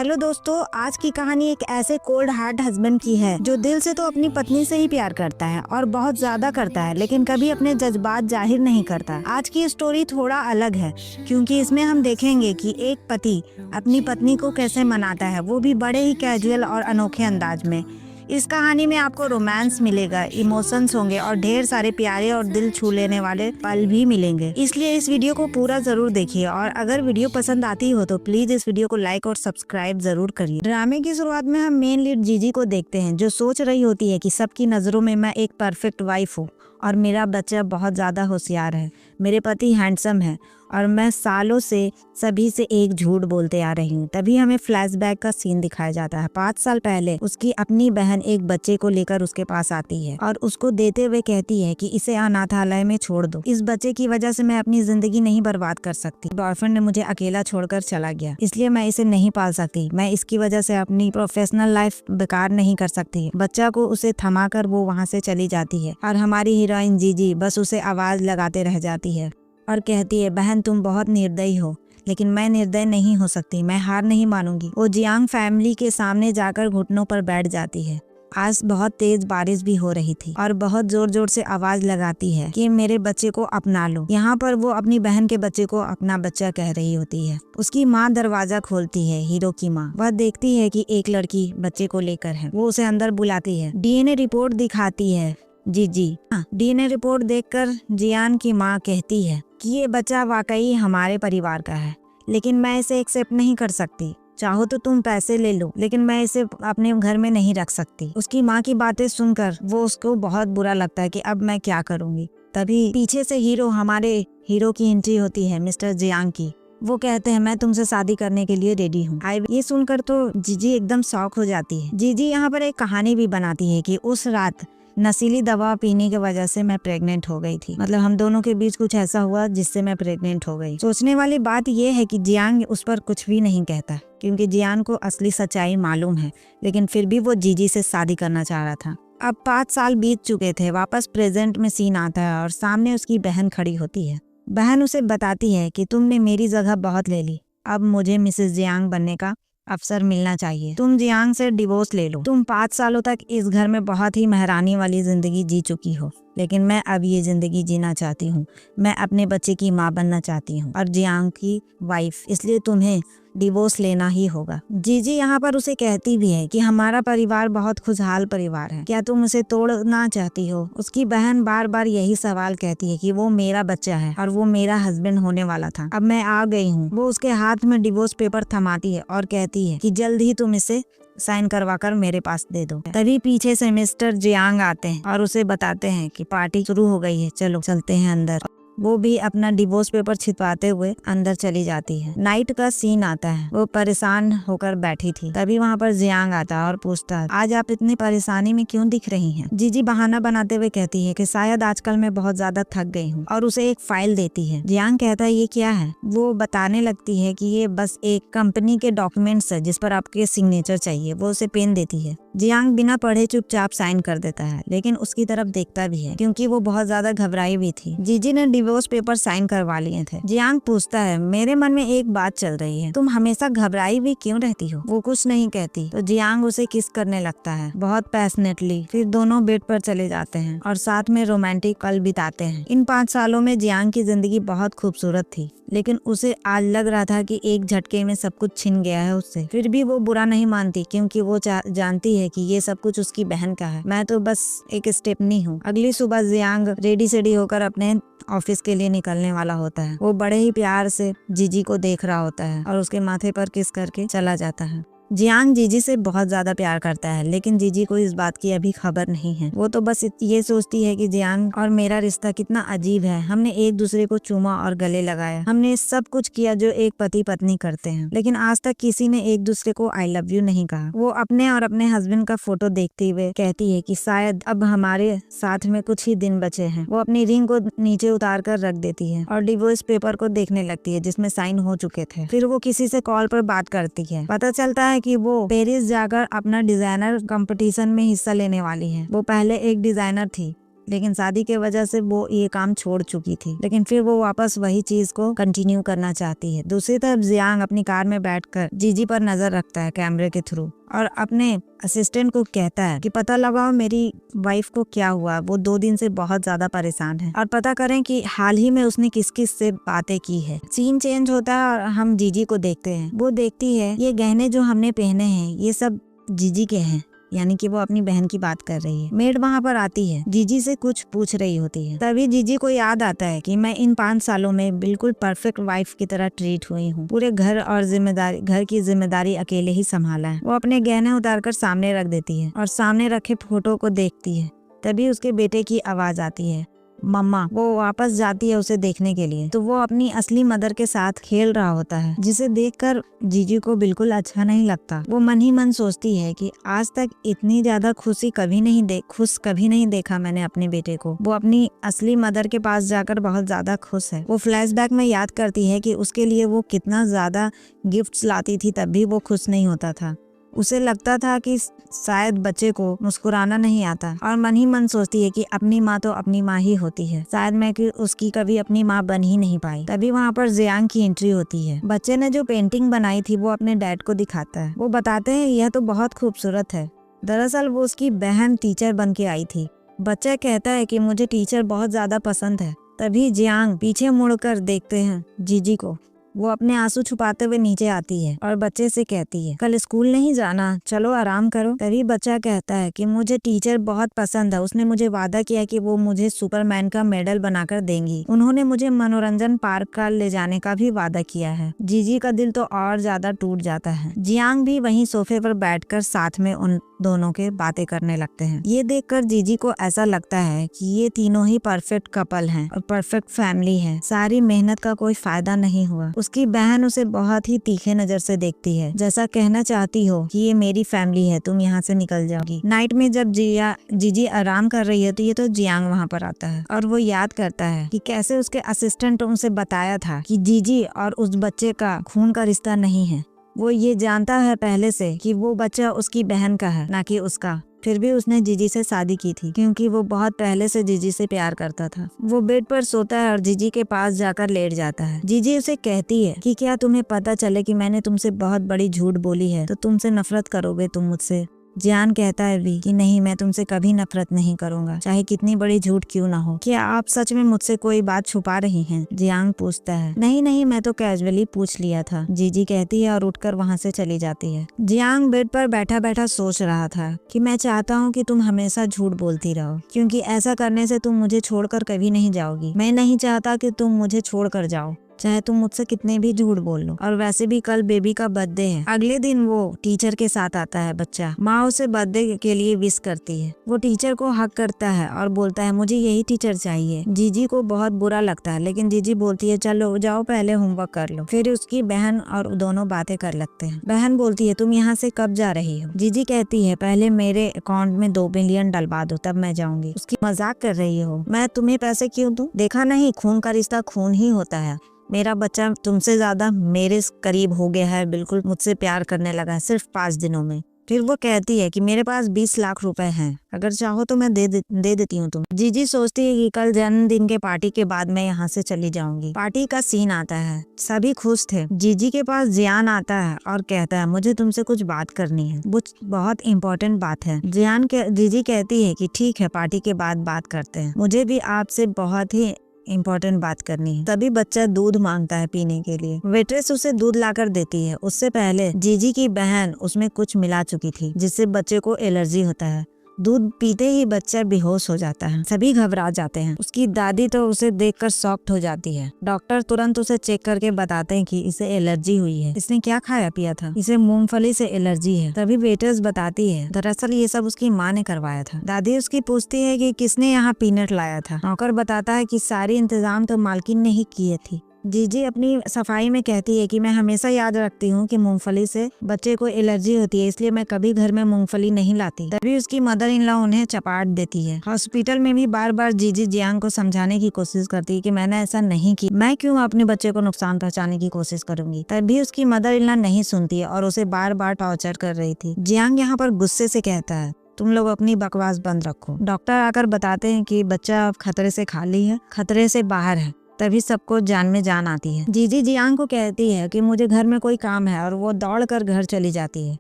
Hello दोस्तों, आज की कहानी एक ऐसे कोल्ड हार्ट हस्बैंड की है जो दिल से तो अपनी पत्नी से ही प्यार करता है और बहुत ज्यादा करता है, लेकिन कभी अपने जज्बात जाहिर नहीं करता। आज की स्टोरी थोड़ा अलग है क्योंकि इसमें हम देखेंगे कि एक पति अपनी पत्नी को कैसे मनाता है, वो भी बड़े ही कैजुअल और अनोखे अंदाज में। इस कहानी में आपको रोमांस मिलेगा, इमोशंस होंगे और ढेर सारे प्यारे और दिल छू लेने वाले पल भी मिलेंगे। इसलिए इस वीडियो को पूरा जरूर देखिए और अगर वीडियो पसंद आती हो तो प्लीज इस वीडियो को लाइक और सब्सक्राइब जरूर करिए। ड्रामे की शुरुआत में हम मेन लीड जीजी को देखते हैं जो सोच रही होती है कि सबकी नजरों में मैं एक परफेक्ट वाइफ हूँ और मेरा बच्चा बहुत ज्यादा होशियार है, मेरे पति हैंडसम है और मैं सालों से सभी से एक झूठ बोलते आ रही हूँ। तभी हमें फ्लैशबैक का सीन दिखाया जाता है। 5 साल पहले उसकी अपनी बहन एक बच्चे को लेकर उसके पास आती है और उसको देते हुए कहती है कि इसे अनाथालय में छोड़ दो, इस बच्चे की वजह से मैं अपनी जिंदगी नहीं बर्बाद कर सकती। बॉयफ्रेंड ने मुझे अकेला छोड़कर चला गया, इसलिए मैं इसे नहीं पाल सकती। मैं इसकी वजह से अपनी प्रोफेशनल लाइफ बेकार नहीं कर सकती। बच्चा को उसे थमा कर वो वहाँ से चली जाती है और हमारी हीरोइन जीजी बस उसे आवाज लगाते रह जाती है और कहती है, बहन तुम बहुत निर्दयी हो, लेकिन मैं निर्दय नहीं हो सकती, मैं हार नहीं मानूंगी। वो जियांग फैमिली के सामने जाकर घुटनों पर बैठ जाती है। आज बहुत तेज बारिश भी हो रही थी और बहुत जोर जोर से आवाज लगाती है कि मेरे बच्चे को अपना लो। यहाँ पर वो अपनी बहन के बच्चे को अपना बच्चा कह रही होती है। उसकी माँ दरवाजा खोलती है, हीरो की माँ। वह देखती है कि एक लड़की बच्चे को लेकर है। वो उसे अंदर बुलाती है, डीएनए रिपोर्ट दिखाती है। जी डीएनए रिपोर्ट देखकर जियान की माँ कहती है कि ये बच्चा वाकई हमारे परिवार का है, लेकिन मैं इसे एक्सेप्ट नहीं कर सकती। चाहो तो तुम पैसे ले लो, लेकिन मैं इसे अपने घर में नहीं रख सकती। उसकी माँ की बातें सुनकर वो उसको बहुत बुरा लगता है कि अब मैं क्या करूँगी। तभी पीछे से हमारे हीरो की एंट्री होती है, मिस्टर जियांग की। वो कहते हैं, मैं तुमसे शादी करने के लिए रेडी हूँ। ये सुनकर तो जीजी एकदम शॉक हो जाती है। जीजी यहाँ पर एक कहानी भी बनाती है कि उस रात नशीली दवा पीने की वजह से मैं प्रेग्नेंट हो गई थी। मतलब हम दोनों के बीच कुछ ऐसा हुआ जिससे मैं प्रेग्नेंट हो गई। सोचने वाली बात यह है कि जियांग उस पर कुछ भी नहीं कहता क्योंकि जियांग को असली सच्चाई मालूम है, लेकिन फिर भी वो जीजी से शादी करना चाह रहा था। अब 5 साल बीत चुके थे। वापस प्रेजेंट में सीन आता है और सामने उसकी बहन खड़ी होती है। बहन उसे बताती है कि तुमने मेरी जगह बहुत ले ली, अब मुझे मिसेस जियांग बनने का अवसर मिलना चाहिए। तुम जियांग से डिवोर्स ले लो। तुम 5 सालों तक इस घर में बहुत ही महारानी वाली जिंदगी जी चुकी हो, लेकिन मैं अब ये जिंदगी जीना चाहती हूँ। मैं अपने बच्चे की माँ बनना चाहती हूँ और जियांग की वाइफ, इसलिए तुम्हें डिवोर्स लेना ही होगा। जीजी यहाँ पर उसे कहती भी है कि हमारा परिवार बहुत खुशहाल परिवार है, क्या तुम उसे तोड़ना चाहती हो? उसकी बहन बार बार यही सवाल कहती है कि वो मेरा बच्चा है और वो मेरा हस्बैंड होने वाला था, अब मैं आ गई हूँ। वो उसके हाथ में डिवोर्स पेपर थमाती है और कहती है कि जल्द ही तुम इसे साइन करवाकर मेरे पास दे दो। तभी पीछे से मिस्टर जियांग आते हैं और उसे बताते हैं कि पार्टी शुरू हो गई है, चलो चलते हैं अंदर। वो भी अपना डिवोर्स पेपर छिपवाते हुए अंदर चली जाती है। नाइट का सीन आता है। वो परेशान होकर बैठी थी। तभी वहाँ पर जियांग आता है और पूछता है, आज आप इतनी परेशानी में क्यों दिख रही हैं? जीजी बहाना बनाते हुए कहती है कि शायद आजकल मैं बहुत ज्यादा थक गई हूँ और उसे एक फाइल देती है। जियांग कहता है, ये क्या है? वो बताने लगती है कि ये बस एक कंपनी के डॉक्यूमेंट्स है जिस पर आपके सिग्नेचर चाहिए। वो उसे पेन देती है। जियांग बिना पढ़े चुपचाप साइन कर देता है, लेकिन उसकी तरफ देखता भी है क्योंकि वो बहुत ज्यादा घबराई भी थी। जीजी ने डिवोर्स पेपर साइन करवा लिए थे। जियांग पूछता है, मेरे मन में एक बात चल रही है, तुम हमेशा घबराई भी क्यों रहती हो? वो कुछ नहीं कहती तो जियांग उसे किस करने लगता है बहुत पैशनेटली। फिर दोनों बेड पर चले जाते हैं और साथ में रोमांटिक पल बिताते हैं। इन 5 सालों में जियांग की जिंदगी बहुत खूबसूरत थी, लेकिन उसे आज लग रहा था कि एक झटके में सब कुछ छिन गया है उससे। फिर भी वो बुरा नहीं मानती क्योंकि वो जानती है कि ये सब कुछ उसकी बहन का है। मैं तो बस एक स्टेपनी हूँ। अगली सुबह जियांग रेडी सेडी होकर अपने ऑफिस के लिए निकलने वाला होता है। वो बड़े ही प्यार से जीजी को देख रहा होता है और उसके माथे पर किस करके चला जाता है। जियांग जीजी से बहुत ज्यादा प्यार करता है, लेकिन जीजी को इस बात की अभी खबर नहीं है। वो तो बस ये सोचती है कि जियांग और मेरा रिश्ता कितना अजीब है। हमने एक दूसरे को चूमा और गले लगाया, हमने सब कुछ किया जो एक पति पत्नी करते हैं, लेकिन आज तक किसी ने एक दूसरे को आई लव यू नहीं कहा। वो अपने और अपने हस्बैंड का फोटो देखते हुए कहती है कि शायद अब हमारे साथ में कुछ ही दिन बचे हैं। वो अपनी रिंग को नीचे उतार कर रख देती है और डिवोर्स पेपर को देखने लगती है जिसमें साइन हो चुके थे। फिर वो किसी से कॉल पर बात करती है। पता चलता है कि वो पेरिस जाकर अपना डिजाइनर कंपटीशन में हिस्सा लेने वाली है। वो पहले एक डिजाइनर थी, लेकिन शादी के वजह से वो ये काम छोड़ चुकी थी, लेकिन फिर वो वापस वही चीज को कंटिन्यू करना चाहती है। दूसरी तरफ जियांग अपनी कार में बैठकर जीजी पर नजर रखता है कैमरे के थ्रू और अपने असिस्टेंट को कहता है कि पता लगाओ मेरी वाइफ को क्या हुआ, वो 2 दिन से बहुत ज्यादा परेशान है, और पता करें कि हाल ही में उसने किस किस से बातें की है। सीन चेंज होता है और हम जीजी को देखते हैं। वो देखती है ये गहने जो हमने पहने हैं ये सब जीजी के हैं, यानी कि वो अपनी बहन की बात कर रही है। मेड वहाँ पर आती है, जीजी से कुछ पूछ रही होती है। तभी जीजी को याद आता है कि मैं इन 5 सालों में बिल्कुल परफेक्ट वाइफ की तरह ट्रीट हुई हूँ। पूरे घर की जिम्मेदारी अकेले ही संभाला है। वो अपने गहने उतारकर सामने रख देती है और सामने रखे फोटो को देखती है। तभी उसके बेटे की आवाज आती है, मम्मा। वो वापस जाती है उसे देखने के लिए, तो वो अपनी असली मदर के साथ खेल रहा होता है, जिसे देखकर जीजी को बिल्कुल अच्छा नहीं लगता। वो मन ही मन सोचती है कि आज तक इतनी ज्यादा खुश कभी नहीं देखा मैंने अपने बेटे को। वो अपनी असली मदर के पास जाकर बहुत ज्यादा खुश है। वो फ्लैशबैक में याद करती है कि उसके लिए वो कितना ज्यादा गिफ्ट्स लाती थी, तब भी वो खुश नहीं होता था। उसे लगता था कि शायद बच्चे को मुस्कुराना नहीं आता, और मन ही मन सोचती है कि अपनी माँ तो अपनी माँ ही होती है, शायद मैं कि उसकी कभी अपनी माँ बन ही नहीं पाई। तभी वहाँ पर जियांग की एंट्री होती है। बच्चे ने जो पेंटिंग बनाई थी वो अपने डैड को दिखाता है। वो बताते हैं यह तो बहुत खूबसूरत है। दरअसल वो उसकी बहन टीचर बन के आई थी। बच्चा कहता है कि मुझे टीचर बहुत ज्यादा पसंद है। तभी जियांग पीछे मुड़कर देखते हैं जीजी को। वो अपने आंसू छुपाते हुए नीचे आती है और बच्चे से कहती है, कल स्कूल नहीं जाना, चलो आराम करो। तभी बच्चा कहता है कि मुझे टीचर बहुत पसंद है, उसने मुझे वादा किया कि वो मुझे सुपरमैन का मेडल बनाकर देंगी। उन्होंने मुझे मनोरंजन पार्क का ले जाने का भी वादा किया है। जीजी का दिल तो और ज्यादा टूट जाता है। जियांग भी वहीं सोफे पर बैठकर साथ में उन दोनों के बातें करने लगते हैं। ये देखकर जीजी को ऐसा लगता है कि ये तीनों ही परफेक्ट कपल हैं और परफेक्ट फैमिली है। सारी मेहनत का कोई फायदा नहीं हुआ। उसकी बहन उसे बहुत ही तीखे नजर से देखती है, जैसा कहना चाहती हो कि ये मेरी फैमिली है, तुम यहाँ से निकल जाओगी। नाइट में जब जीजी आराम कर रही होती है तो जियांग वहाँ पर आता है और वो याद करता है कि कैसे उसके असिस्टेंट उसे बताया था कि जीजी और उस बच्चे का खून का रिश्ता नहीं है। वो ये जानता है पहले से कि वो बच्चा उसकी बहन का है, ना कि उसका। फिर भी उसने जीजी से शादी की थी क्योंकि वो बहुत पहले से जीजी से प्यार करता था। वो बेड पर सोता है और जीजी के पास जाकर लेट जाता है। जीजी उसे कहती है कि क्या तुम्हें पता चले कि मैंने तुमसे बहुत बड़ी झूठ बोली है तो तुमसे नफरत करोगे तुम मुझसे। जियान कहता है भी कि नहीं, मैं तुमसे कभी नफरत नहीं करूंगा, चाहे कितनी बड़ी झूठ क्यों ना हो। क्या आप सच में मुझसे कोई बात छुपा रही हैं? जियांग पूछता है। नहीं नहीं, मैं तो कैजुअली पूछ लिया था, जीजी कहती है और उठकर वहाँ से चली जाती है। जियांग बेड पर बैठा बैठा सोच रहा था कि मैं चाहता हूँ कि तुम हमेशा झूठ बोलती रहो, क्योंकि ऐसा करने से तुम मुझे छोड़कर कभी नहीं जाओगी। मैं नहीं चाहता कि तुम मुझे छोड़कर जाओ, चाहे तुम मुझसे कितने भी झूठ बोल लो। और वैसे भी कल बेबी का बर्थडे है। अगले दिन वो टीचर के साथ आता है बच्चा। माँ उसे बर्थडे के लिए विश करती है। वो टीचर को हक करता है और बोलता है मुझे यही टीचर चाहिए। जीजी को बहुत बुरा लगता है, लेकिन जीजी बोलती है चलो जाओ पहले होमवर्क कर लो। फिर उसकी बहन और दोनों बातें कर लगते हैं। बहन बोलती है तुम यहाँ से कब जा रही हो? जीजी कहती है पहले मेरे अकाउंट में 2 मिलियन डलवा दो तब मैं जाऊंगी। उसकी मजाक कर रही हो? मैं तुम्हें पैसे क्यों दूं? देखा नहीं, खून का रिश्ता खून ही होता है। मेरा बच्चा तुमसे ज्यादा मेरे करीब हो गया है, बिल्कुल मुझसे प्यार करने लगा है सिर्फ 5 दिनों में। फिर वो कहती है कि मेरे पास 20 लाख रुपए हैं, अगर चाहो तो मैं दे देती हूँ तुम। जीजी सोचती है कि कल जन्मदिन के पार्टी के बाद मैं यहाँ से चली जाऊंगी। पार्टी का सीन आता है, सभी खुश थे। जीजी के पास जियान आता है और कहता है मुझे तुमसे कुछ बात करनी है, बहुत इम्पोर्टेंट बात है। जीजी कहती है कि ठीक है, पार्टी के बाद बात करते हैं, मुझे भी आपसे बहुत ही इम्पोर्टेंट बात करनी है। तभी बच्चा दूध मांगता है पीने के लिए। वेट्रेस उसे दूध लाकर देती है। उससे पहले जीजी की बहन उसमें कुछ मिला चुकी थी जिससे बच्चे को एलर्जी होता है। दूध पीते ही बच्चा बेहोश हो जाता है। सभी घबरा जाते हैं। उसकी दादी तो उसे देखकर शॉक्ड हो जाती है। डॉक्टर तुरंत उसे चेक करके बताते हैं कि इसे एलर्जी हुई है। इसने क्या खाया पिया था? इसे मूंगफली से एलर्जी है। तभी वेटर्स बताती है दरअसल ये सब उसकी माँ ने करवाया था। दादी उसकी पूछती है कि किसने यहाँ पीनट लाया था। नौकर बताता है कि सारी इंतजाम तो मालकिन ने ही किए थी। जीजी अपनी सफाई में कहती है कि मैं हमेशा याद रखती हूँ कि मूंगफली से बच्चे को एलर्जी होती है, इसलिए मैं कभी घर में मूंगफली नहीं लाती। तभी उसकी मदर इन लॉ उन्हें चपाट देती है। हॉस्पिटल में भी बार बार जीजी जियांग को समझाने की कोशिश करती है कि मैंने ऐसा नहीं की, मैं क्यों अपने बच्चे को नुकसान पहुंचाने की कोशिश करूंगी। तभी उसकी मदर इन लॉ नहीं सुनती है और उसे बार बार टॉर्चर कर रही थी। जियांग यहाँ पर गुस्से से कहता है तुम लोग अपनी बकवास बंद रखो। डॉक्टर आकर बताते हैं कि बच्चा अब खतरे से खाली है, खतरे से बाहर है। तभी सबको जान में जान आती है। जीजी जियांग को कहती है कि मुझे घर में कोई काम है और वो दौड़कर घर चली जाती है।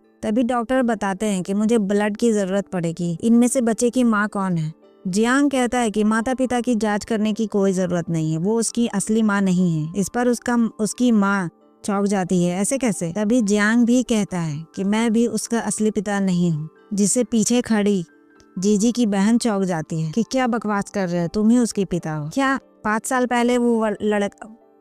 तभी डॉक्टर बताते हैं कि मुझे ब्लड की जरूरत पड़ेगी। इनमें से बच्चे की माँ कौन है? जियांग कहता है कि माता पिता की जांच करने की कोई जरूरत नहीं है, वो उसकी असली माँ नहीं है। इस पर उसकी माँ चौंक जाती है, ऐसे कैसे? तभी जियांग भी कहता है कि मैं भी उसका असली पिता नहीं हूँ। जिससे पीछे खड़ी जीजी की बहन चौंक जाती है कि क्या बकवास कर रहे हो, तुम ही उसके पिता हो क्या? 5 साल पहले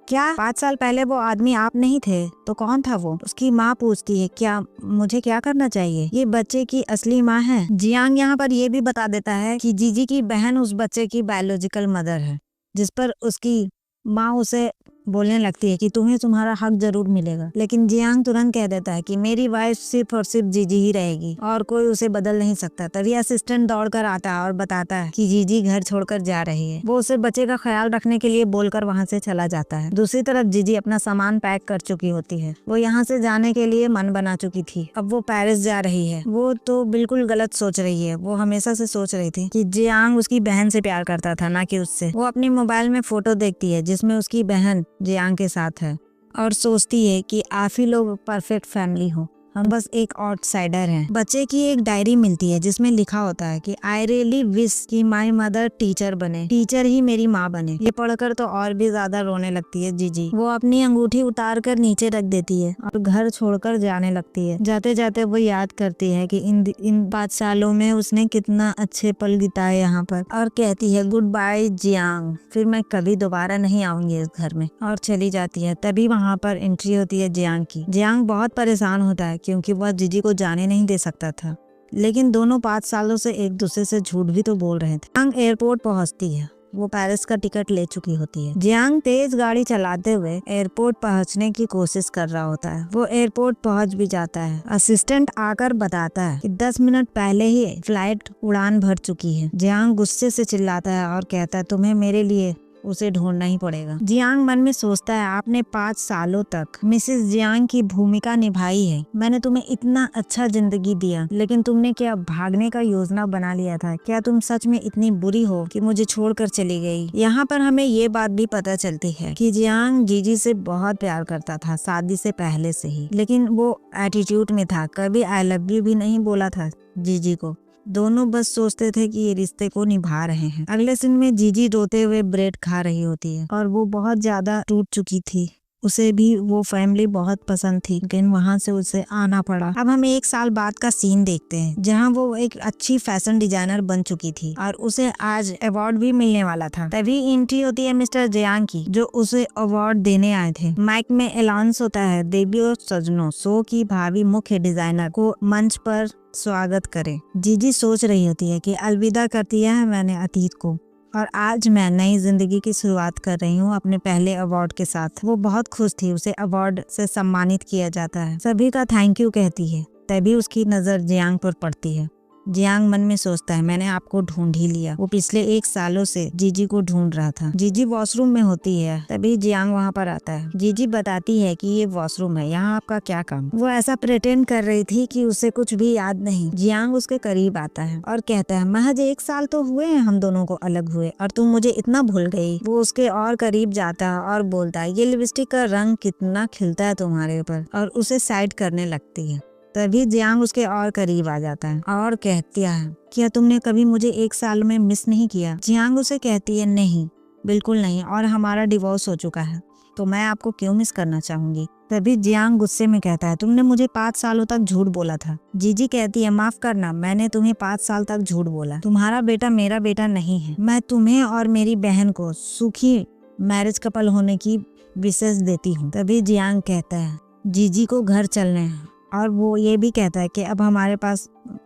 क्या 5 साल पहले वो आदमी आप नहीं थे तो कौन था वो? उसकी माँ पूछती है, क्या मुझे क्या करना चाहिए? ये बच्चे की असली माँ है। जियांग यहाँ पर ये भी बता देता है कि जीजी की बहन उस बच्चे की बायोलॉजिकल मदर है, जिस पर उसकी माँ उसे बोलने लगती है कि तुम्हें तुम्हारा हक जरूर मिलेगा। लेकिन जियांग तुरंत कह देता है कि मेरी वाइफ सिर्फ और सिर्फ जीजी ही रहेगी और कोई उसे बदल नहीं सकता। तभी असिस्टेंट दौड़कर आता है और बताता है कि जीजी घर छोड़कर जा रही है। वो उसे बच्चे का ख्याल रखने के लिए बोलकर वहाँ से चला जाता है। दूसरी तरफ जीजी अपना सामान पैक कर चुकी होती है। वो यहाँ से जाने के लिए मन बना चुकी थी। अब वो पेरिस जा रही है। वो तो बिल्कुल गलत सोच रही है। वो हमेशा से सोच रही थी कि जियांग उसकी बहन से प्यार करता था, ना कि उससे। वो अपनी मोबाइल में फोटो देखती है जिसमें उसकी बहन जियांग के साथ है और सोचती है कि आप ही लोग परफेक्ट फैमिली हो, हम बस एक आउटसाइडर हैं। बच्चे की एक डायरी मिलती है जिसमें लिखा होता है कि आई रियली विश कि माई मदर टीचर बने, टीचर ही मेरी माँ बने। ये पढ़कर तो और भी ज्यादा रोने लगती है जीजी। वो अपनी अंगूठी उतार कर नीचे रख देती है और घर छोड़कर जाने लगती है। जाते जाते वो याद करती है कि इन 5 सालों में उसने कितना अच्छे पल बिताए यहाँ पर, और कहती है गुड बाय जियांग, फिर मैं कभी दोबारा नहीं आऊंगी इस घर में, और चली जाती है। तभी वहाँ पर एंट्री होती है जियांग की। जियांग बहुत परेशान होता है क्योंकि वह जीजी को जाने नहीं दे सकता था, लेकिन दोनों 5 सालों से एक दूसरे से झूठ भी तो बोल रहे थे। जियांग एयरपोर्ट पहुंचती है। वो पेरिस का टिकट ले चुकी होती है। जियांग तेज गाड़ी चलाते हुए एयरपोर्ट पहुंचने की कोशिश कर रहा होता है। वो एयरपोर्ट पहुंच भी जाता है। असिस्टेंट आकर बताता है कि 10 मिनट पहले ही फ्लाइट उड़ान भर चुकी है। जियांग गुस्से से चिल्लाता है और कहता है तुम्हें मेरे लिए उसे ढूंढना ही पड़ेगा। जियांग मन में सोचता है आपने 5 सालों तक मिसेस जियांग की भूमिका निभाई है। मैंने तुम्हें इतना अच्छा जिंदगी दिया, लेकिन तुमने क्या भागने का योजना बना लिया था? क्या तुम सच में इतनी बुरी हो कि मुझे छोड़कर चली गई? यहाँ पर हमें ये बात भी पता चलती है कि जियांग जीजी से बहुत प्यार करता था, शादी से पहले से ही, लेकिन वो एटीट्यूड में था। कभी आई लव यू भी नहीं बोला था जीजी को। दोनों बस सोचते थे कि ये रिश्ते को निभा रहे हैं। अगले सीन में जीजी रोते हुए ब्रेड खा रही होती है और वो बहुत ज्यादा टूट चुकी थी। उसे भी वो फैमिली बहुत पसंद थी, लेकिन वहाँ से उसे आना पड़ा। अब हम 1 साल बाद का सीन देखते हैं जहाँ वो एक अच्छी फैशन डिजाइनर बन चुकी थी और उसे आज अवार्ड भी मिलने वाला था। तभी एंट्री होती है मिस्टर जियांग की, जो उसे अवार्ड देने आए थे। माइक में अनाउंस होता है देवियों सजनों, शो की भावी मुख्य डिजाइनर को मंच पर स्वागत करे। जीजी सोच रही होती है कि अलविदा कर दिया है मैंने अतीत को और आज मैं नई जिंदगी की शुरुआत कर रही हूँ अपने पहले अवार्ड के साथ। वो बहुत खुश थी, उसे अवार्ड से सम्मानित किया जाता है। सभी का थैंक यू कहती है। तभी उसकी नजर जियांग पर पड़ती है। जियांग मन में सोचता है मैंने आपको ढूंढ ही लिया। वो पिछले 1 सालों से जीजी को ढूंढ रहा था। जीजी वॉशरूम में होती है। तभी जियांग वहाँ पर आता है। जीजी बताती है कि ये वॉशरूम है, यहाँ आपका क्या काम? वो ऐसा प्रिटेंड कर रही थी कि उसे कुछ भी याद नहीं। जियांग उसके करीब आता है और कहता है महज 1 साल तो हुए हैं हम दोनों को अलग हुए और तुम मुझे इतना भूल गई। वो उसके और करीब जाता है और बोलता है ये लिपस्टिक का रंग कितना खिलता है तुम्हारे ऊपर, और उसे साइड करने लगती है। तभी जियांग उसके और करीब आ जाता है और कहती है क्या तुमने कभी मुझे 1 साल में मिस नहीं किया? जियांग उसे कहती है नहीं, बिल्कुल नहीं, और हमारा डिवोर्स हो चुका है तो मैं आपको क्यों मिस करना चाहूंगी? तभी जियांग गुस्से में कहता है तुमने मुझे 5 सालों तक झूठ बोला था। जीजी कहती है माफ करना, मैंने तुम्हें 5 साल तक झूठ बोला। तुम्हारा बेटा मेरा बेटा नहीं है। मैं तुम्हें और मेरी बहन को सुखी मैरिज कपल होने की विशेष देती हूँ। तभी जियांग कहता है जीजी को घर चलने हैं, और वो ये भी कहता है कि अब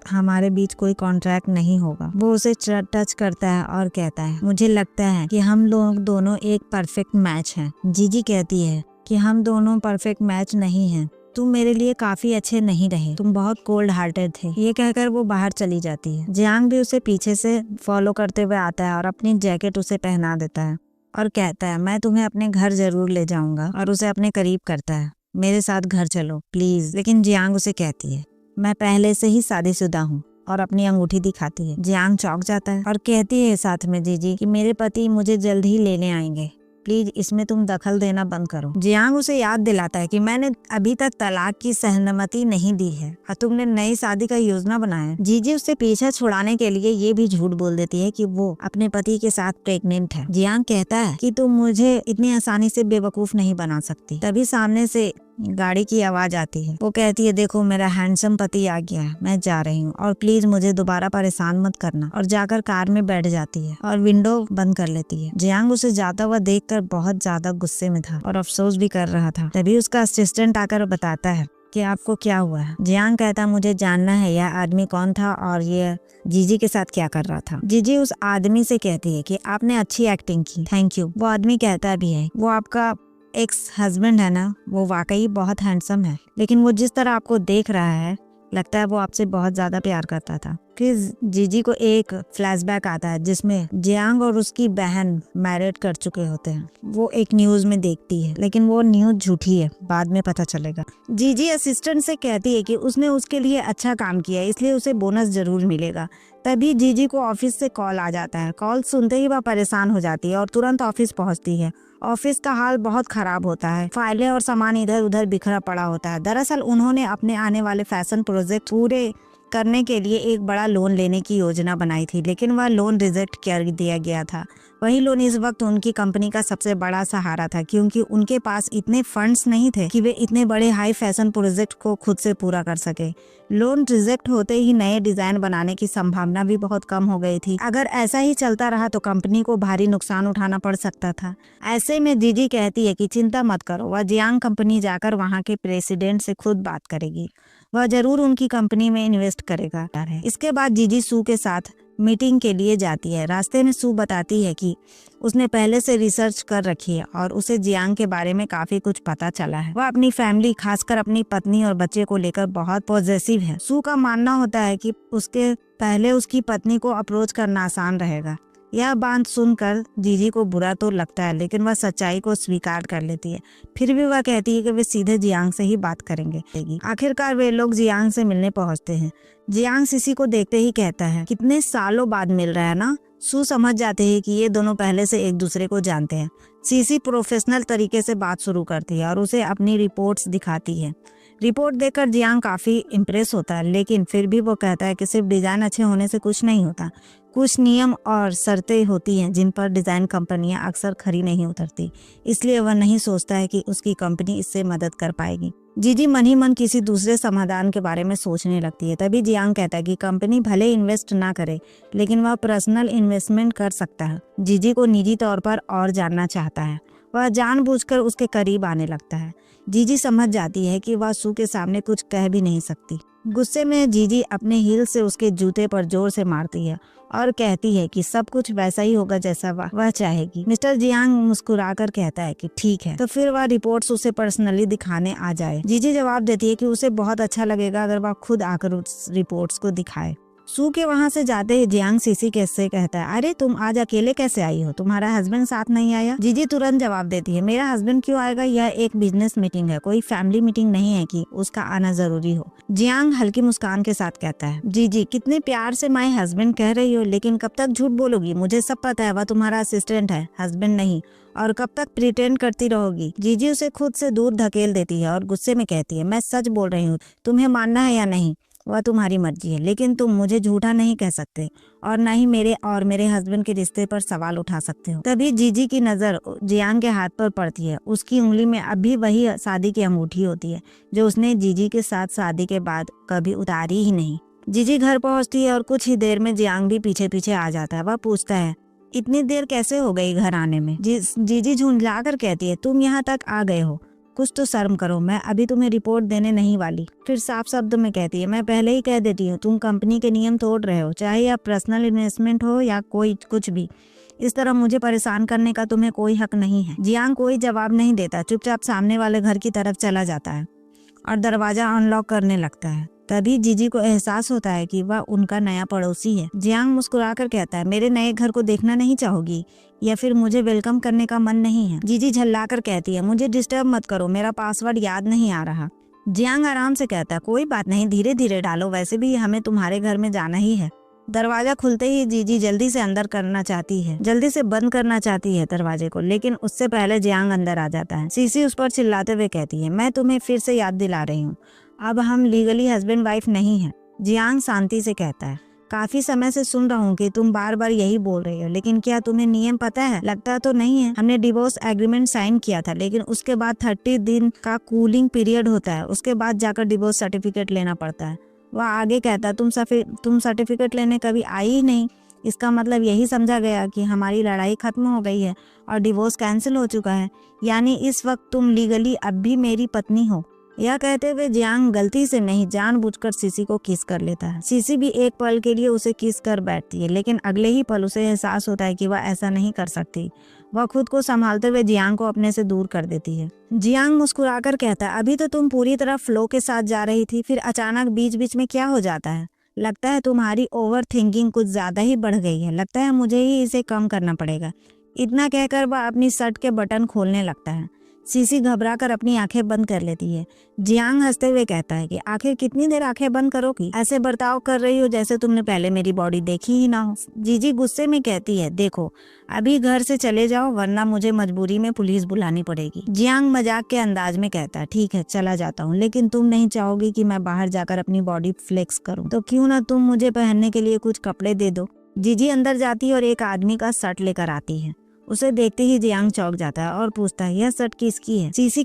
हमारे बीच कोई कॉन्ट्रैक्ट नहीं होगा। वो उसे टच करता है और कहता है मुझे लगता है कि हम लोग दोनों एक परफेक्ट मैच हैं। जीजी कहती है कि हम दोनों परफेक्ट मैच नहीं हैं, तुम मेरे लिए काफी अच्छे नहीं रहे, तुम बहुत कोल्ड हार्टेड थे। ये कहकर वो बाहर चली जाती है। जियांग भी उसे पीछे से फॉलो करते हुए आता है और अपनी जैकेट उसे पहना देता है और कहता है मैं तुम्हें अपने घर जरूर ले जाऊंगा, और उसे अपने करीब करता है मेरे साथ घर चलो प्लीज। लेकिन जियांग उसे कहती है मैं पहले से ही शादीशुदा हूँ, और अपनी अंगूठी दिखाती है। जियांग चौंक जाता है और कहती है साथ में जीजी कि मेरे पति मुझे जल्द ही लेने आएंगे, प्लीज इसमें तुम दखल देना बंद करो। जियांग उसे याद दिलाता है कि मैंने अभी तक तलाक की सहमति नहीं दी है और तुमने नई शादी का योजना बनाया है। जीजी उससे पीछा छुड़ाने के लिए ये भी झूठ बोल देती है कि वो अपने पति के साथ प्रेग्नेंट है। जियांग कहता है कि तुम मुझे इतनी आसानी से बेवकूफ नहीं बना सकती। तभी सामने से गाड़ी की आवाज आती है। वो कहती है देखो मेरा हैंडसम पति आ गया है, मैं जा रही हूँ और प्लीज मुझे दोबारा परेशान मत करना। और जाकर कार में बैठ जाती है और विंडो बंद कर लेती है। जियांग उसे जाता हुआ देखकर बहुत ज्यादा गुस्से में था और अफसोस भी कर रहा था। तभी उसका असिस्टेंट आकर बताता है कि आपको क्या हुआ है। जियांग कहता मुझे जानना है यह आदमी कौन था और ये जीजी के साथ क्या कर रहा था। जीजी उस आदमी से कहती है कि आपने अच्छी एक्टिंग की, थैंक यू। वो आदमी कहता भी है वो आपका एक्स हस्बैंड है ना, वो वाकई बहुत हैंडसम है, लेकिन वो जिस तरह आपको देख रहा है लगता है वो आपसे बहुत ज्यादा प्यार करता था। फिर जीजी को एक फ्लैशबैक आता है जिसमें जियांग और उसकी बहन मैरिड कर चुके होते हैं। वो एक न्यूज में देखती है, लेकिन वो न्यूज झूठी है, बाद में पता चलेगा। जीजी असिस्टेंट से कहती है कि उसने उसके लिए अच्छा काम किया इसलिए उसे बोनस जरूर मिलेगा। तभी जीजी को ऑफिस से कॉल आ जाता है। कॉल सुनते ही वह परेशान हो जाती है और तुरंत ऑफिस पहुंचती है। ऑफिस का हाल बहुत खराब होता है, फाइलें और सामान इधर उधर बिखरा पड़ा होता है। दरअसल उन्होंने अपने आने वाले फैशन प्रोजेक्ट पूरे करने के लिए एक बड़ा लोन लेने की योजना बनाई थी, लेकिन वह लोन रिजेक्ट कर दिया गया था। वही लोन इस वक्त उनकी कंपनी का सबसे बड़ा सहारा था, क्योंकि उनके पास इतने फंड्स नहीं थे कि वे इतने बड़े हाई फैशन प्रोजेक्ट को खुद से पूरा कर सके। लोन रिजेक्ट होते ही नए डिजाइन बनाने की संभावना भी बहुत कम हो गई थी। अगर ऐसा ही चलता रहा तो कंपनी को भारी नुकसान उठाना पड़ सकता था। ऐसे में जीजी कहती है कि चिंता मत करो, वह जियांग कंपनी जाकर वहाँ के प्रेसिडेंट से खुद बात करेगी, वह जरूर उनकी कंपनी में इन्वेस्ट करेगा। इसके बाद जीजी सू के साथ मीटिंग के लिए जाती है। रास्ते में सू बताती है कि उसने पहले से रिसर्च कर रखी है और उसे जियांग के बारे में काफी कुछ पता चला है। वह अपनी फैमिली, खासकर अपनी पत्नी और बच्चे को लेकर बहुत पॉजिटिव है। सू का मानना होता है कि उसके पहले उसकी पत्नी को अप्रोच करना आसान रहेगा। यह बात सुनकर जीजी को बुरा तो लगता है, लेकिन वह सच्चाई को स्वीकार कर लेती है। फिर भी वह कहती है कि वे सीधे जियांग से ही बात करेंगे। आखिरकार वे लोग जियांग से मिलने पहुंचते हैं। जियांग सीसी को देखते ही कहता है कितने सालों बाद मिल रहा है ना। सू समझ जाते हैं कि ये दोनों पहले से एक दूसरे को जानते हैं। सीसी प्रोफेशनल तरीके से बात शुरू करती है और उसे अपनी रिपोर्ट्स दिखाती है। रिपोर्ट देखकर जियांग काफी इम्प्रेस होता है, लेकिन फिर भी वो कहता है कि सिर्फ डिजाइन अच्छे होने से कुछ नहीं होता। कुछ नियम और शर्तें होती हैं जिन पर डिजाइन कंपनियां अक्सर खरी नहीं उतरती, इसलिए वह नहीं सोचता है कि उसकी कंपनी इससे मदद कर पाएगी। जीजी मन ही मन किसी दूसरे समाधान के बारे में सोचने लगती है। तभी जियांग कहता है कि कंपनी भले इन्वेस्ट ना करे, लेकिन वह पर्सनल इन्वेस्टमेंट कर सकता है। जीजी को निजी तौर पर और जानना चाहता है। वह जानबूझकर उसके करीब आने लगता है। जीजी समझ जाती है कि वह सू के सामने कुछ कह भी नहीं सकती। गुस्से में जीजी अपने हील से उसके जूते पर जोर से मारती है और कहती है कि सब कुछ वैसा ही होगा जैसा वह चाहेगी। मिस्टर जियांग मुस्कुराकर कहता है कि ठीक है, तो फिर वह रिपोर्ट्स उसे पर्सनली दिखाने आ जाए। जीजी जवाब देती है कि उसे बहुत अच्छा लगेगा अगर वह खुद आकर उस रिपोर्ट्स को दिखाए। सू के वहाँ से जाते ही जियांग सीसी कैसे कहता है, अरे तुम आज अकेले कैसे आई हो, तुम्हारा हस्बैंड साथ नहीं आया? जीजी तुरंत जवाब देती है, मेरा हस्बैंड क्यों आएगा, यह एक बिजनेस मीटिंग है, कोई फैमिली मीटिंग नहीं है कि उसका आना जरूरी हो। जियांग हल्की मुस्कान के साथ कहता है, जीजी कितने प्यार से माय हस्बैंड कह रही हो, लेकिन कब तक झूठ बोलोगी? मुझे सब पता है वह तुम्हारा असिस्टेंट है, हस्बैंड नहीं। और कब तक प्रिटेंड करती रहोगी? जीजी उसे खुद से दूर धकेल देती है और गुस्से में कहती है, मैं सच बोल रही हूँ, तुम्हें मानना है या नहीं वह तुम्हारी मर्जी है, लेकिन तुम मुझे झूठा नहीं कह सकते और न ही मेरे हस्बैंड के रिश्ते पर सवाल उठा सकते हो। तभी जीजी की नजर जियांग के हाथ पर पड़ती है। उसकी उंगली में अभी वही शादी की अंगूठी होती है जो उसने जीजी के साथ शादी के बाद कभी उतारी ही नहीं। जीजी घर पहुंचती है और कुछ ही देर में जियांग भी पीछे पीछे आ जाता है। वह पूछता है, इतनी देर कैसे हो गई घर आने में? जीजी झुंझला कर कहती है, तुम यहाँ तक आ गए हो, कुछ तो शर्म करो, मैं अभी तुम्हें रिपोर्ट देने नहीं वाली। फिर साफ शब्द में कहती है, मैं पहले ही कह देती हूँ, तुम कंपनी के नियम तोड़ रहे हो, चाहे यह पर्सनल इन्वेस्टमेंट हो या कोई कुछ भी। इस तरह मुझे परेशान करने का तुम्हें कोई हक नहीं है। जियांग कोई जवाब नहीं देता, चुपचाप सामने वाले घर की तरफ चला जाता है और दरवाजा अनलॉक करने लगता है। तभी जीजी को एहसास होता है कि वह उनका नया पड़ोसी है। जियांग मुस्कुराकर कहता है, मेरे नए घर को देखना नहीं चाहोगी या फिर मुझे वेलकम करने का मन नहीं है? जीजी झल्लाकर कहती है, मुझे डिस्टर्ब मत करो, मेरा पासवर्ड याद नहीं आ रहा। जियांग आराम से कहता है कोई बात नहीं, धीरे धीरे डालो, वैसे भी हमें तुम्हारे घर में जाना ही है। दरवाजा खुलते ही जीजी जल्दी से अंदर करना चाहती है, जल्दी से बंद करना चाहती है दरवाजे को, लेकिन उससे पहले जियांग अंदर आ जाता है। सीसी उस पर चिल्लाते हुए कहती है मैं तुम्हें फिर से याद दिला रही हूँ, अब हम लीगली हस्बैंड वाइफ नहीं है। जियांग शांति से कहता है काफी समय से सुन रहा हूँ कि तुम बार बार यही बोल रही हो, लेकिन क्या तुम्हें नियम पता है? लगता तो नहीं है। हमने डिवोर्स एग्रीमेंट साइन किया था, लेकिन उसके बाद 30 दिन का कूलिंग पीरियड होता है, उसके बाद जाकर डिवोर्स सर्टिफिकेट लेना पड़ता है। वह आगे कहता तुम सर्टिफिकेट लेने कभी आई ही नहीं, इसका मतलब यही समझा गया कि हमारी लड़ाई खत्म हो गई है और डिवोर्स कैंसिल हो चुका है, यानी इस वक्त तुम लीगली अब भी मेरी पत्नी हो। यह कहते हुए जियांग गलती से नहीं जानबूझकर सीसी को किस कर लेता है। सीसी भी एक पल के लिए उसे किस कर बैठती है, लेकिन अगले ही पल उसे एहसास होता है कि वह ऐसा नहीं कर सकती। वह खुद को संभालते हुए जियांग को अपने से दूर कर देती है। जियांग मुस्कुराकर कहता है अभी तो तुम पूरी तरह फ्लो के साथ जा रही थी, फिर अचानक बीच बीच में क्या हो जाता है? लगता है तुम्हारी ओवर थिंकिंग कुछ ज्यादा ही बढ़ गई है, लगता है मुझे ही इसे कम करना पड़ेगा। इतना कहकर वह अपनी शर्ट के बटन खोलने लगता है। सीसी घबराकर अपनी आंखें बंद कर लेती है। जियांग हंसते हुए कहता है कि आखिर कितनी देर आंखें बंद करोगी? ऐसे बर्ताव कर रही हो जैसे तुमने पहले मेरी बॉडी देखी ही ना हो। जीजी गुस्से में कहती है देखो अभी घर से चले जाओ, वरना मुझे मजबूरी में पुलिस बुलानी पड़ेगी। जियांग मजाक के अंदाज में कहता है ठीक है चला जाता हूँ, लेकिन तुम नहीं चाहोगी कि मैं बाहर जाकर अपनी बॉडी फ्लेक्स करूँ, तो क्यों ना तुम मुझे पहनने के लिए कुछ कपड़े दे दो। जीजी अंदर जाती है और एक आदमी का शर्ट लेकर आती है। उसे देखते ही जियांग चौंक जाता है और पूछता है यह शर्ट किसकी है? जीजी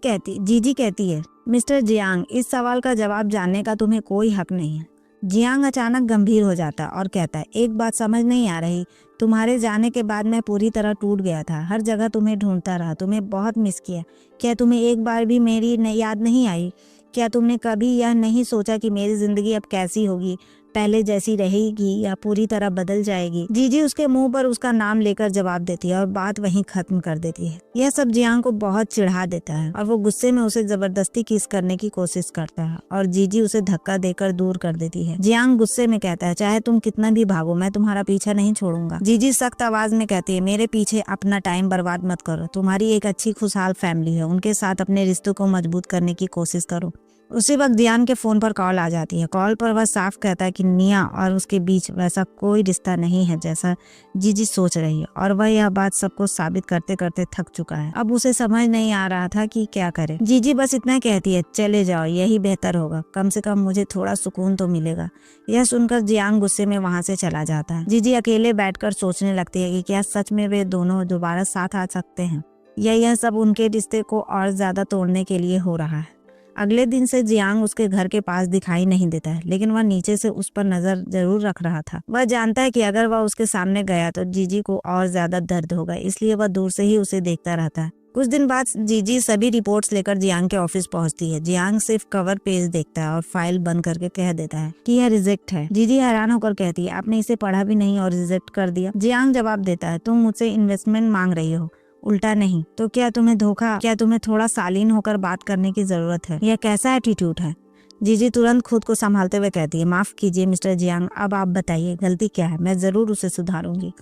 कहती है मिस्टर जियांग, इस सवाल का जवाब जानने का तुम्हें कोई हक नहीं है। जियांग अचानक गंभीर हो जाता है और कहता है एक बात समझ नहीं आ रही, तुम्हारे जाने के बाद मैं पूरी तरह टूट गया था, हर जगह तुम्हें ढूंढता रहा, तुम्हें बहुत मिस किया। क्या तुम्हें एक बार भी मेरी याद नहीं आई? क्या तुमने कभी यह नहीं सोचा कि मेरी जिंदगी अब कैसी होगी, पहले जैसी रहेगी या पूरी तरह बदल जाएगी? जीजी उसके मुंह पर उसका नाम लेकर जवाब देती है और बात वहीं खत्म कर देती है। यह सब जियांग को बहुत चिढ़ा देता है और वो गुस्से में उसे जबरदस्ती किस करने की कोशिश करता है और जीजी उसे धक्का देकर दूर कर देती है। जियांग गुस्से में कहता है चाहे तुम कितना भी भागो, मैं तुम्हारा पीछा नहीं छोड़ूंगा। जीजी सख्त आवाज में कहती है मेरे पीछे अपना टाइम बर्बाद मत करो, तुम्हारी एक अच्छी खुशहाल फैमिली है, उनके साथ अपने रिश्तों को मजबूत करने की कोशिश करो। उसी वक्त जियांग के फोन पर कॉल आ जाती है। कॉल पर वह साफ कहता है कि निया और उसके बीच वैसा कोई रिश्ता नहीं है जैसा जीजी सोच रही है, और वह यह बात सबको साबित करते करते थक चुका है। अब उसे समझ नहीं आ रहा था कि क्या करे। जीजी बस इतना कहती है चले जाओ, यही बेहतर होगा, कम से कम मुझे थोड़ा सुकून तो मिलेगा। यह सुनकर जियांग गुस्से में वहां से चला जाता है। जीजी अकेले बैठकर सोचने लगती है कि क्या सच में वे दोनों दोबारा साथ आ सकते हैं या यह सब उनके रिश्ते को और ज्यादा तोड़ने के लिए हो रहा है। अगले दिन से जियांग उसके घर के पास दिखाई नहीं देता है, लेकिन वह नीचे से उस पर नजर जरूर रख रहा था। वह जानता है कि अगर वह उसके सामने गया तो जीजी को और ज्यादा दर्द होगा, इसलिए वह दूर से ही उसे देखता रहता है। कुछ दिन बाद जीजी सभी रिपोर्ट्स लेकर जियांग के ऑफिस पहुंचती है। जियांग सिर्फ कवर पेज देखता है और फाइल बंद करके कह देता है कि यह रिजेक्ट है। जीजी हैरान होकर कहती है आपने इसे पढ़ा भी नहीं और रिजेक्ट कर दिया। जियांग जवाब देता है तुम मुझसे इन्वेस्टमेंट मांग रही हो, उल्टा नहीं तो क्या तुम्हें थोड़ा शालीन होकर बात करने की जरूरत है? यह कैसा एटीट्यूड है? जीजी तुरंत खुद को संभालते हुए कहती है माफ कीजिए मिस्टर जियांग, अब आप बताइए गलती क्या है, मैं जरूर उसे सुधारूंगी।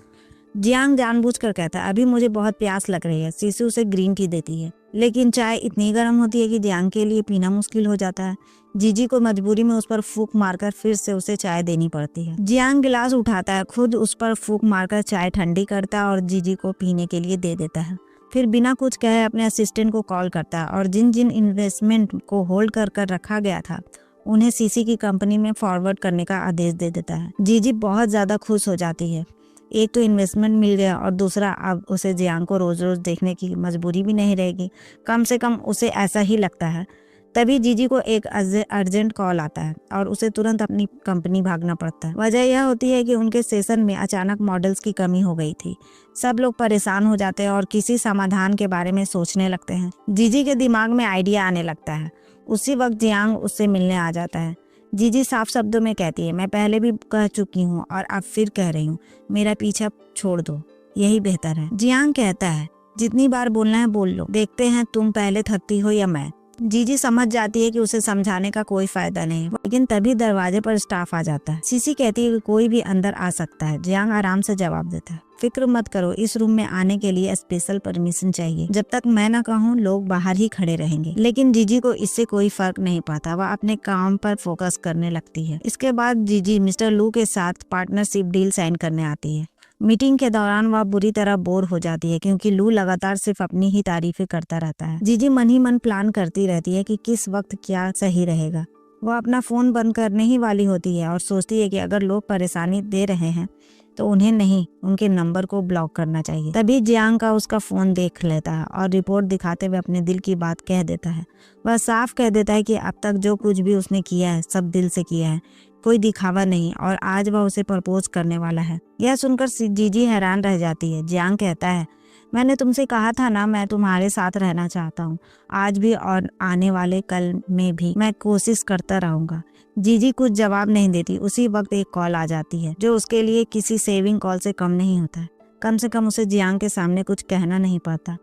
जियांग जानबूझकर कहता है अभी मुझे बहुत प्यास लग रही है। सीसी उसे ग्रीन टी देती है, लेकिन चाय इतनी गर्म होती है कि जियांग के लिए पीना मुश्किल हो जाता है। जीजी को मजबूरी में उस पर फूंक मारकर फिर से उसे चाय देनी पड़ती है। जियांग गिलास उठाता है, खुद उस पर फूंक मारकर चाय ठंडी करता है और जीजी को पीने के लिए दे देता है। फिर बिना कुछ कहे अपने असिस्टेंट को कॉल करता है और जिन जिन इन्वेस्टमेंट को होल्ड कर रखा गया था उन्हें सीसी की कंपनी में फॉरवर्ड करने का आदेश दे देता है। जीजी बहुत ज्यादा खुश हो जाती है, एक तो इन्वेस्टमेंट मिल गया और दूसरा अब उसे जियांग को रोज रोज देखने की मजबूरी भी नहीं रहेगी, कम से कम उसे ऐसा ही लगता है। तभी जीजी को एक अर्जेंट कॉल आता है और उसे तुरंत अपनी कंपनी भागना पड़ता है। वजह यह होती है कि उनके सेशन में अचानक मॉडल्स की कमी हो गई थी। सब लोग परेशान हो जाते हैं और किसी समाधान के बारे में सोचने लगते हैं। जीजी के दिमाग में आइडिया आने लगता है। उसी वक्त जियांग उससे मिलने आ जाता है। जीजी साफ शब्दों में कहती है मैं पहले भी कह चुकी हूँ और अब फिर कह रही हूँ, मेरा पीछा छोड़ दो, यही बेहतर है। जियांग कहता है जितनी बार बोलना है बोल लो, देखते हैं तुम पहले थकती हो या मैं। जीजी समझ जाती है कि उसे समझाने का कोई फायदा नहीं, लेकिन तभी दरवाजे पर स्टाफ आ जाता है। सीसी कहती है कि कोई भी अंदर आ सकता है। जियांग आराम से जवाब देता है, फिक्र मत करो, इस रूम में आने के लिए स्पेशल परमिशन चाहिए। जब तक मैं ना कहूँ लोग बाहर ही खड़े रहेंगे। लेकिन जीजी को इससे कोई फर्क नहीं पड़ता, वह अपने काम पर फोकस करने लगती है। इसके बाद जीजी मिस्टर लू के साथ पार्टनरशिप डील साइन करने आती है। मीटिंग के दौरान वह बुरी तरह बोर हो जाती है क्योंकि लू लगातार सिर्फ अपनी ही तारीफें करता रहता है। जीजी मन ही मन प्लान करती रहती है कि किस वक्त क्या सही रहेगा। वह अपना फोन बंद करने ही वाली होती है और सोचती है कि अगर लोग परेशानी दे रहे हैं तो उन्हें नहीं, उनके नंबर को ब्लॉक करना चाहिए। तभी जियांग का उसका फोन देख लेता है और रिपोर्ट दिखाते हुए अपने दिल की बात कह देता है। वह साफ कह देता है कि अब तक जो कुछ भी उसने किया है सब दिल से किया है, कोई दिखावा नहीं, और आज वह उसे प्रपोज करने वाला है। यह सुनकर जीजी हैरान रह जाती है। जियांग कहता है, मैंने तुमसे कहा था ना, मैं तुम्हारे साथ रहना चाहता हूँ, आज भी और आने वाले कल में भी मैं कोशिश करता रहूंगा। जीजी कुछ जवाब नहीं देती। उसी वक्त एक कॉल आ जाती है जो उसके लिए किसी सेविंग कॉल से कम नहीं होता है। कम से कम उसे जियांग के सामने कुछ कहना नहीं पड़ता।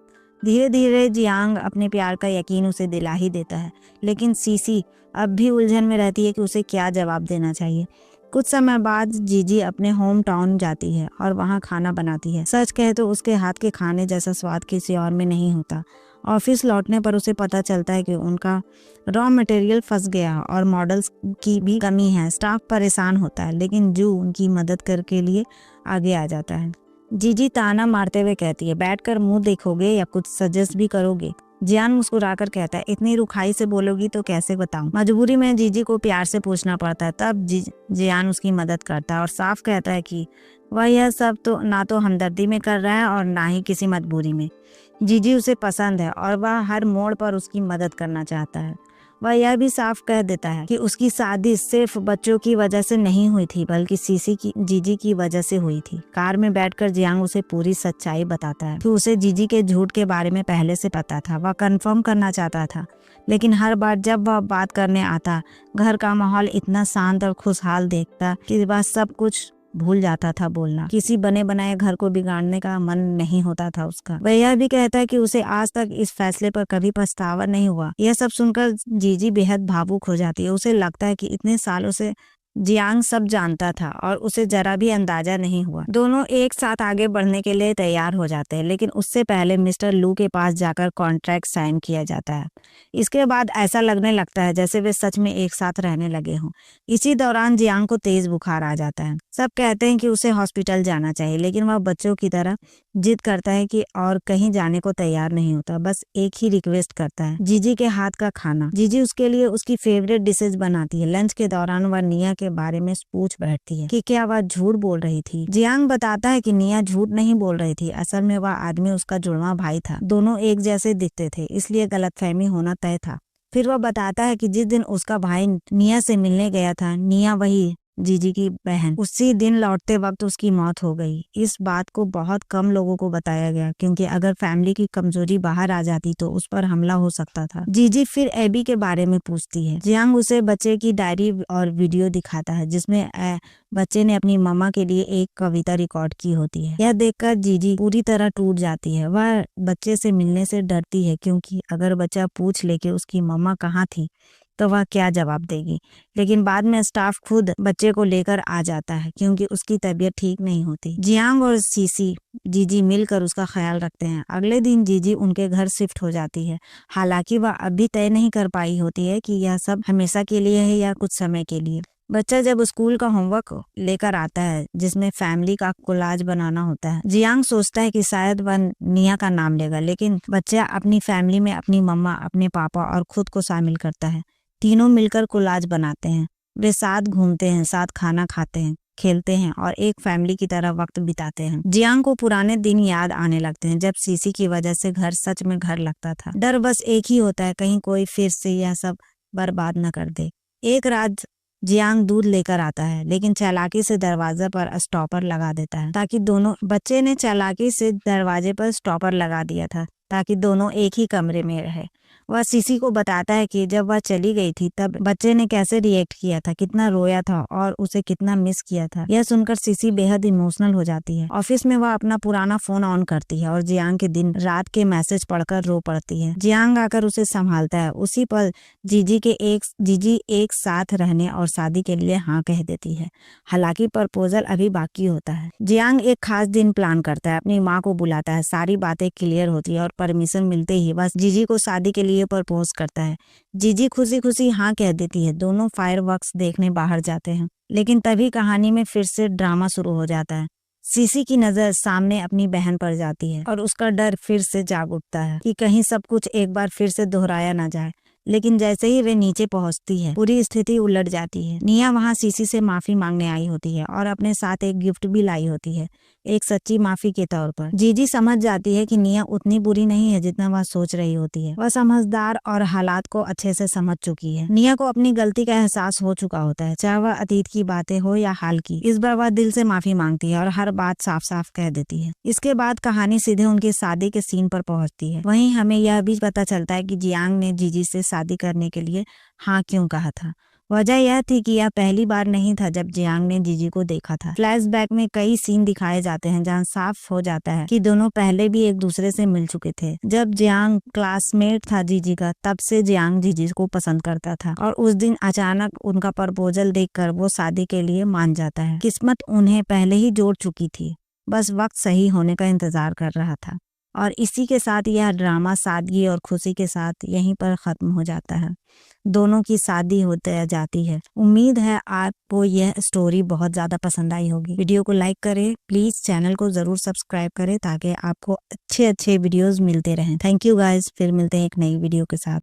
धीरे धीरे जियांग अपने प्यार का यकीन उसे दिला ही देता है, लेकिन सीसी अब भी उलझन में रहती है कि उसे क्या जवाब देना चाहिए। कुछ समय बाद जीजी अपने होम टाउन जाती है और वहाँ खाना बनाती है। सच कहे तो उसके हाथ के खाने जैसा स्वाद किसी और में नहीं होता। ऑफिस लौटने पर उसे पता चलता है कि उनका रॉ मटेरियल फंस गया और मॉडल्स की भी कमी है। स्टाफ परेशान होता है, लेकिन जू उनकी मदद करके लिए आगे आ जाता है। जीजी ताना मारते हुए कहती है, बैठकर मुंह देखोगे या कुछ सजेस्ट भी करोगे? जियान मुस्कुराकर कहता है, इतनी रुखाई से बोलोगी तो कैसे बताऊं। मजबूरी में जीजी को प्यार से पूछना पड़ता है। तब जियान उसकी मदद करता है और साफ कहता है कि वह यह सब तो ना तो हमदर्दी में कर रहा है और ना ही किसी मजबूरी में। जीजी उसे पसंद है और वह हर मोड़ पर उसकी मदद करना चाहता है। वह यह भी साफ कह देता है कि उसकी शादी सिर्फ बच्चों की वजह से नहीं हुई थी, बल्कि जीजी की वजह से हुई थी। कार में बैठकर जियांग उसे पूरी सच्चाई बताता है कि उसे जीजी के झूठ के बारे में पहले से पता था। वह कंफर्म करना चाहता था, लेकिन हर बार जब वह बात करने आता, घर का माहौल इतना शांत और खुशहाल देखता कि वह सब कुछ भूल जाता था बोलना। किसी बने बनाए घर को बिगाड़ने का मन नहीं होता था उसका। वह यह भी कहता है कि उसे आज तक इस फैसले पर कभी पछतावा नहीं हुआ। यह सब सुनकर जीजी बेहद भावुक हो जाती है। उसे लगता है कि इतने सालों से जियांग सब जानता था और उसे जरा भी अंदाजा नहीं हुआ। दोनों एक साथ आगे बढ़ने के लिए तैयार हो जाते हैं, लेकिन उससे पहले मिस्टर लू के पास जाकर कॉन्ट्रैक्ट साइन किया जाता है। इसके बाद ऐसा लगने लगता है जैसे वे सच में एक साथ रहने लगे हों। इसी दौरान जियांग को तेज बुखार आ जाता है। सब कहते हैं कि उसे हॉस्पिटल जाना चाहिए, लेकिन वह बच्चों की तरह जिद करता है कि और कहीं जाने को तैयार नहीं होता। बस एक ही रिक्वेस्ट करता है, जीजी के हाथ का खाना। जीजी उसके लिए उसकी फेवरेट डिशेज बनाती है। लंच के दौरान वह निया के बारे में पूछ बैठती है कि क्या वह झूठ बोल रही थी। जियांग बताता है कि निया झूठ नहीं बोल रही थी, असल में वह आदमी उसका जुड़वा भाई था। दोनों एक जैसे दिखते थे, इसलिए गलतफहमी होना तय था। फिर वह बताता है कि जिस दिन उसका भाई निया से मिलने गया था, निया वही जीजी की बहन, उसी दिन लौटते वक्त उसकी मौत हो गई। इस बात को बहुत कम लोगों को बताया गया, क्योंकि अगर फैमिली की कमजोरी बाहर आ जाती तो उस पर हमला हो सकता था। जीजी फिर एबी के बारे में पूछती है। जियांग उसे बच्चे की डायरी और वीडियो दिखाता है जिसमें बच्चे ने अपनी मम्मा के लिए एक कविता रिकॉर्ड की होती है। यह देखकर जीजी पूरी तरह टूट जाती है। वह बच्चे से मिलने से डरती है, क्योंकि अगर बच्चा पूछ ले कि उसकी मम्मा कहाँ थी तो वह क्या जवाब देगी। लेकिन बाद में स्टाफ खुद बच्चे को लेकर आ जाता है, क्योंकि उसकी तबीयत ठीक नहीं होती। जियांग और सीसी जीजी मिलकर उसका ख्याल रखते हैं। अगले दिन जीजी उनके घर शिफ्ट हो जाती है। हालांकि वह अभी तय नहीं कर पाई होती है कि यह सब हमेशा के लिए है या कुछ समय के लिए। बच्चा जब स्कूल का होमवर्क लेकर आता है जिसमें फैमिली का कोलाज बनाना होता है, जियांग सोचता है कि शायद वह निया का नाम लेगा, लेकिन बच्चा अपनी फैमिली में अपनी मम्मा, अपने पापा और खुद को शामिल करता है। तीनों मिलकर कोलाज बनाते हैं। वे साथ घूमते हैं, साथ खाना खाते हैं, खेलते हैं और एक फैमिली की तरह वक्त बिताते हैं। जियांग को पुराने दिन याद आने लगते हैं जब सीसी की वजह से घर सच में घर लगता था। डर बस एक ही होता है, कहीं कोई फिर से यह सब बर्बाद न कर दे। एक रात जियांग दूध लेकर आता है, लेकिन चालाकी से दरवाजे पर स्टॉपर लगा देता है ताकि दोनों बच्चे ने चालाकी से दरवाजे पर स्टॉपर लगा दिया था ताकि दोनों एक ही कमरे में रहे। वह सीसी को बताता है कि जब वह चली गई थी तब बच्चे ने कैसे रिएक्ट किया था, कितना रोया था और उसे कितना मिस किया था। यह सुनकर सीसी बेहद इमोशनल हो जाती है। ऑफिस में वह अपना पुराना फोन ऑन करती है और जियांग के दिन रात के मैसेज पढ़कर रो पड़ती है। जियांग आकर उसे संभालता है। उसी पल जीजी एक साथ रहने और शादी के लिए हाँ कह देती है। हालांकि प्रपोजल अभी बाकी होता है। जियांग एक खास दिन प्लान करता है, अपनी माँ को बुलाता है, सारी बातें क्लियर होती है और परमिशन मिलते ही बस जीजी को शादी के लिए प्रपोज करता है। जीजी खुशी खुशी हाँ कह देती है। दोनों फायरवर्क्स देखने बाहर जाते हैं, लेकिन तभी कहानी में फिर से ड्रामा शुरू हो जाता है। सीसी की नजर सामने अपनी बहन पर जाती है और उसका डर फिर से जाग उठता है कि कहीं सब कुछ एक बार फिर से दोहराया ना जाए। लेकिन जैसे ही वे नीचे पहुंचती है, पूरी स्थिति उलट जाती है। निया वहां सीसी से माफी मांगने आई होती है और अपने साथ एक गिफ्ट भी लाई होती है, एक सच्ची माफी के तौर पर। जीजी समझ जाती है कि निया उतनी बुरी नहीं है जितना वह सोच रही होती है। वह समझदार और हालात को अच्छे से समझ चुकी है। निया को अपनी गलती का एहसास हो चुका होता है, चाहे वह अतीत की बातें हो या हाल की। इस बार वह दिल से माफी मांगती है और हर बात साफ साफ कह देती है। इसके बाद कहानी सीधे उनकी शादी के सीन पर पहुंचती है। वहीं हमें यह भी पता चलता है कि जियांग ने जीजी से शादी करने के लिए हाँ क्यों कहा था। वजह यह थी कि यह पहली बार नहीं था जब जियांग ने जीजी को देखा था। फ्लैशबैक में कई सीन दिखाए जाते हैं जहां साफ हो जाता है कि दोनों पहले भी एक दूसरे से मिल चुके थे। जब जियांग क्लासमेट था जीजी का, तब से जियांग जीजी को पसंद करता था और उस दिन अचानक उनका प्रपोजल देखकर वो शादी के लिए मान जाता है। किस्मत उन्हें पहले ही जोड़ चुकी थी, बस वक्त सही होने का इंतजार कर रहा था। और इसी के साथ यह ड्रामा सादगी और खुशी के साथ यहीं पर खत्म हो जाता है। दोनों की शादी होते जाती है। उम्मीद है आपको यह स्टोरी बहुत ज्यादा पसंद आई होगी। वीडियो को लाइक करें, प्लीज चैनल को जरूर सब्सक्राइब करें ताकि आपको अच्छे वीडियोस मिलते रहें। थैंक यू गाइज, फिर मिलते हैं एक नई वीडियो के साथ।